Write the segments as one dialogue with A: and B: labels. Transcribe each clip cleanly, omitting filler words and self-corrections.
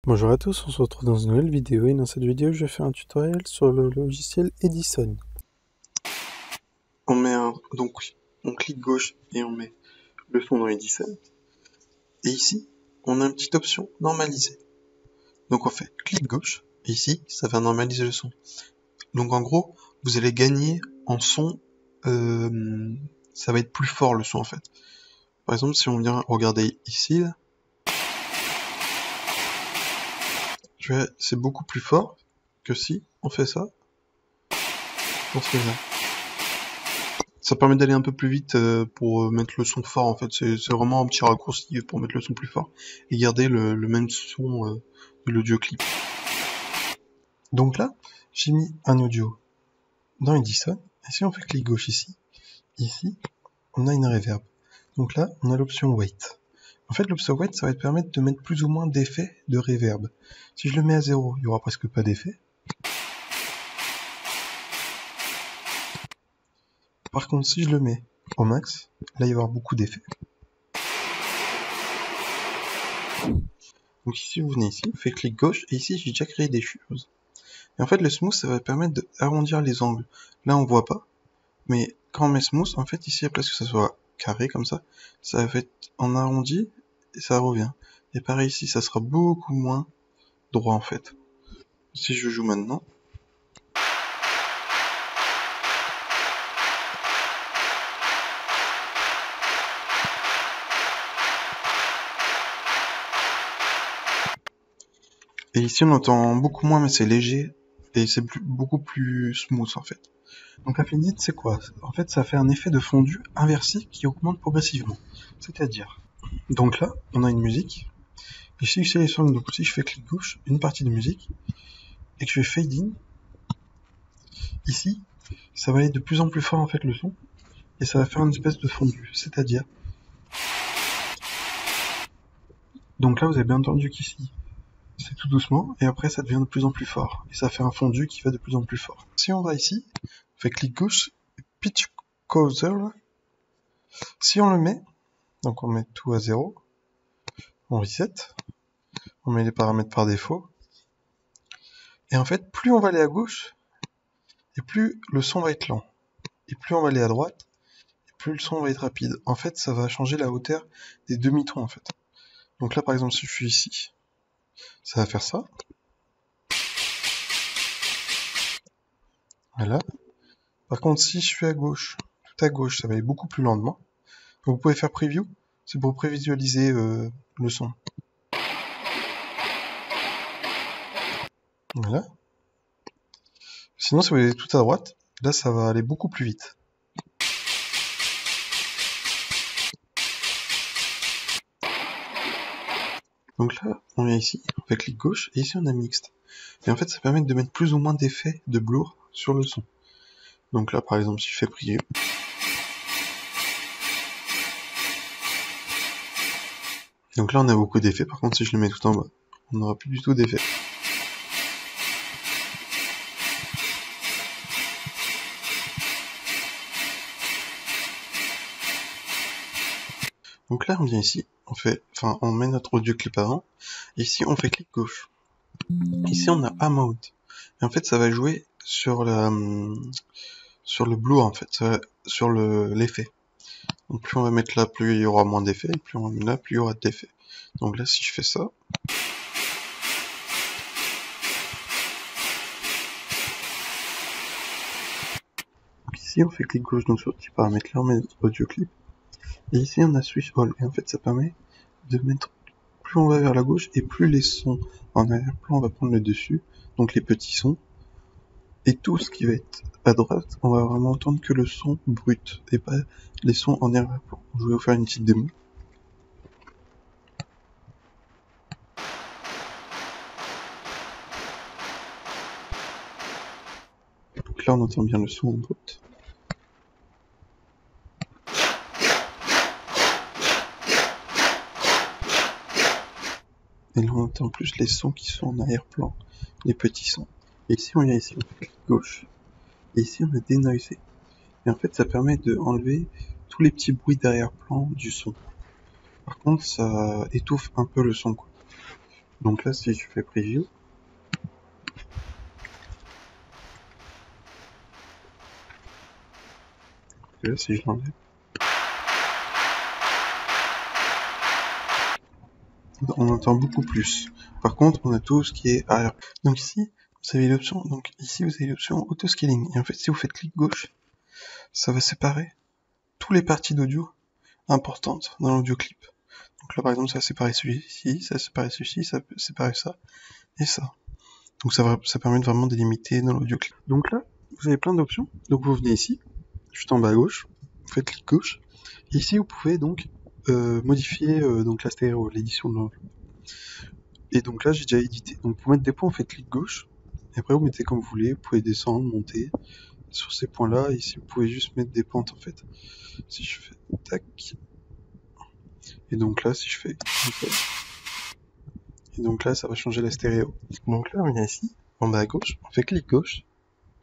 A: Bonjour à tous, on se retrouve dans une nouvelle vidéo et dans cette vidéo je vais faire un tutoriel sur le logiciel Edison.
B: Donc on clique gauche et on met le son dans Edison. Et ici, on a une petite option normaliser. Donc on fait clic gauche et ici, ça va normaliser le son. Donc en gros, vous allez gagner en son, ça va être plus fort le son en fait. Par exemple, si on vient regarder ici, là, c'est beaucoup plus fort que si on fait ça. On se fait ça. Ça permet d'aller un peu plus vite pour mettre le son fort en fait, c'est vraiment un petit raccourci pour mettre le son plus fort et garder le même son de l'audio clip. Donc là, j'ai mis un audio dans Edison, et si on fait clic gauche ici, on a une reverb. Donc là, on a l'option Weight. En fait, l'option Weight, ça va te permettre de mettre plus ou moins d'effets de reverb. Si je le mets à 0, il y aura presque pas d'effet. Par contre, si je le mets au max, là, il va y avoir beaucoup d'effets. Donc ici, vous venez ici, vous faites clic gauche, et ici, j'ai déjà créé des choses. Et en fait, le smooth, ça va permettre d'arrondir les angles. Là, on voit pas, mais quand on met smooth, en fait, ici, à place que ça soit carré comme ça va être en arrondi, et ça revient. Et pareil ici, ça sera beaucoup moins droit, en fait. Si je joue maintenant, et ici on entend beaucoup moins, mais c'est léger, et c'est beaucoup plus smooth en fait. Donc la finite c'est quoi? En fait ça fait un effet de fondu inversé qui augmente progressivement. C'est-à-dire, donc là on a une musique, et si je sélectionne, donc si je fais clic gauche, une partie de musique, et que je fais fade in, ici ça va aller de plus en plus fort en fait le son, et ça va faire une espèce de fondu. C'est-à-dire, donc là vous avez bien entendu qu'ici c'est tout doucement, et après ça devient de plus en plus fort, et ça fait un fondu qui va de plus en plus fort. Si on va ici, on fait clic gauche, pitch cursor, si on le met, donc on met tout à 0, on reset, on met les paramètres par défaut, et en fait plus on va aller à gauche, et plus le son va être lent, et plus on va aller à droite, et plus le son va être rapide. En fait ça va changer la hauteur des demi-tons en fait. Donc là par exemple si je suis ici, ça va faire ça. Voilà. Par contre, si je suis à gauche, tout à gauche, ça va aller beaucoup plus lentement. Donc, vous pouvez faire preview, c'est pour prévisualiser le son. Voilà. Sinon, si vous allez tout à droite, là, ça va aller beaucoup plus vite. Donc là, on vient ici, on fait clic gauche, et ici on a mixte. Et en fait, ça permet de mettre plus ou moins d'effets de blur sur le son. Donc là, par exemple, si je fais preview, donc là on a beaucoup d'effets, par contre si je le mets tout en bas, on n'aura plus du tout d'effets. Donc là on vient ici, on met notre audio clip avant, et ici on fait clic gauche. Ici on a Amount, et en fait ça va jouer sur le blur en fait, sur l'effet. Donc plus on va mettre là, plus il y aura moins d'effets, et plus on va mettre là, plus il y aura d'effets. Donc là si je fais ça, donc ici on fait clic gauche, donc sur ce petit paramètre là on met notre audio clip, et ici on a Switch All, et en fait ça permet de mettre, plus on va vers la gauche, et plus les sons en arrière-plan va prendre le dessus, donc les petits sons, et tout ce qui va être à droite, on va vraiment entendre que le son brut, et pas les sons en arrière-plan. Je vais vous faire une petite démo. Donc là on entend bien le son en brut. Et là on entend plus les sons qui sont en arrière-plan, les petits sons. Et ici on vient ici, on fait clic gauche. Et ici on a dénoiser. Et en fait ça permet de enlever tous les petits bruits d'arrière-plan du son. Par contre ça étouffe un peu le son quoi. Donc là, si je fais preview, et là, si je l'enlève, on entend beaucoup plus. Par contre, on a tout ce qui est arrière. Donc ici, vous avez l'option. Donc ici, vous avez l'option auto-scaling. Et en fait, si vous faites clic gauche, ça va séparer toutes les parties d'audio importantes dans l'audio clip. Donc là, par exemple, ça va séparer celui-ci, ça va séparer celui-ci, ça va séparer ça et ça. Donc ça permet de vraiment délimiter dans l'audio clip. Donc là, vous avez plein d'options. Donc vous venez ici, juste en bas à gauche, vous faites clic gauche. Et ici, vous pouvez donc modifier donc la stéréo, l'édition de l'enveloppe. Et donc là, j'ai déjà édité. Donc pour mettre des points, vous faites clic gauche. Et après, vous mettez comme vous voulez. Vous pouvez descendre, monter sur ces points-là. Et ici, vous pouvez juste mettre des pentes en fait. Si je fais tac. Et donc là, si je fais et donc là, ça va changer la stéréo. Donc là, on vient ici, en bas à gauche, on fait clic gauche.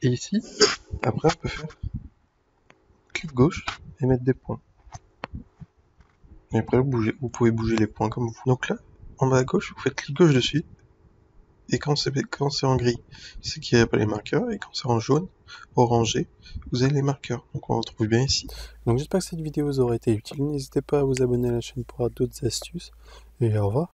B: Et ici, après, on peut faire clic gauche et mettre des points. Et après, vous pouvez bouger les points comme vous voulez. Donc là, en bas à gauche, vous faites clic gauche dessus. Et quand c'est en gris, c'est qu'il n'y a pas les marqueurs. Et quand c'est en jaune, orangé, vous avez les marqueurs. Donc on retrouve bien ici.
A: Donc j'espère que cette vidéo vous aura été utile. N'hésitez pas à vous abonner à la chaîne pour avoir d'autres astuces. Et au revoir.